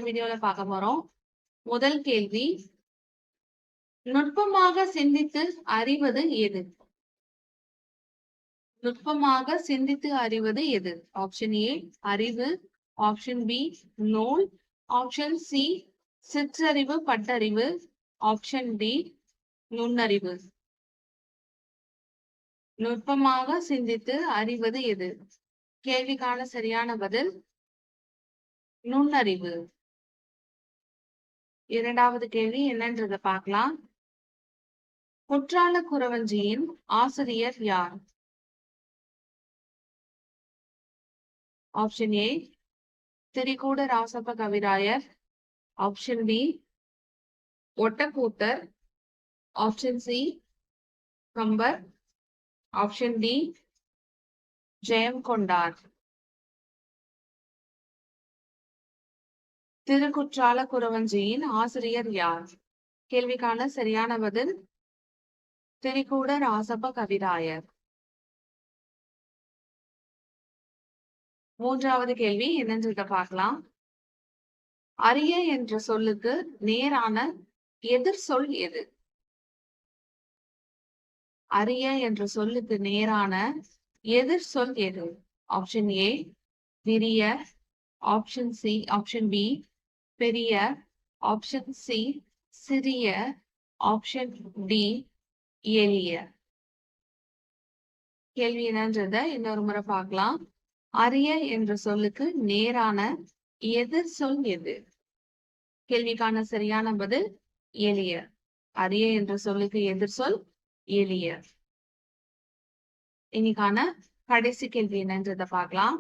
வீடியோல பார்க்க போறோம். முதல் கேள்வி, நுட்பமாக சிந்தித்து அறிவது எது? நுட்பமாக சிந்தித்து அறிவது எது? ஆப்ஷன் ஏ அறிவு, ஆப்ஷன் பி நூல், ஆப்ஷன் சி சிற்றறிவு பட்டறிவு, ஆப்ஷன் டி நுண்ணறிவு. நுட்பமாக சிந்தித்து அறிவது எது? கேள்விக்கான சரியான பதில் நுண்ணறிவு. இரண்டாவது கேள்வி என்னன்றத பார்க்கலாம். குற்றால குறவஞ்சியின் ஆசிரியர் யார்? Option A Thirikooda Rasappa Kavirayar, option B Ottakoothar, option C Kambar, option D Jayamkondar. Thirukkutrala குறவஞ்சியின் ஆசிரியர் யார்? கேள்விக்கான சரியான பதில் திரிகூட ராசப்ப கவிராயர். மூன்றாவது கேள்வி என்னன்றத பார்க்கலாம். அரிய என்ற சொல்லுக்கு நேரான எதிர் சொல் எது? அரிய என்ற சொல்லுக்கு நேரான எதிர் சொல் எது? ஆப்ஷன் ஏ விரிய, ஆப்ஷன் சி ஆப்ஷன் பி பெரிய, ஆப்ஷன் சி சிறிய, ஆப்ஷன் டி எளிய. கேள்வி என்னன்றத இன்னொரு முறை பார்க்கலாம். அரிய என்ற சொல்லுக்கு நேரான எதிர் சொல் எது? கேள்விக்கான சரியான பதில் எளிய. அரிய என்ற சொல்லுக்கு எதிர் சொல் எளிய. இன்னைக்கான கடைசி கேள்வி என்னன்றத பார்க்கலாம்.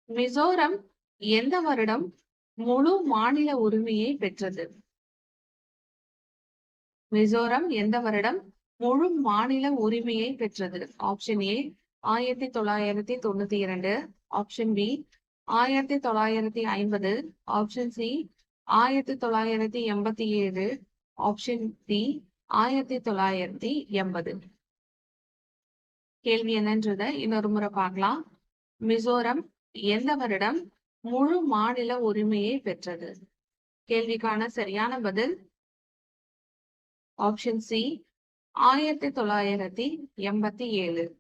மிசோரம் எந்த வருடம் முழு மாநில உரிமையை பெற்றது? மிசோரம் எந்த வருடம் முழு மாநில உரிமையை பெற்றது? Option A 1992, option B 1950, option C 1987, option D 1980. கேள்வி என்னன்றத இன்னொரு முறை பார்க்கலாம். மிசோரம் எந்த வருடம் முழு மாநில உரிமையை பெற்றது? கேள்விக்கான சரியான பதில் ஆப்ஷன் சி 1987.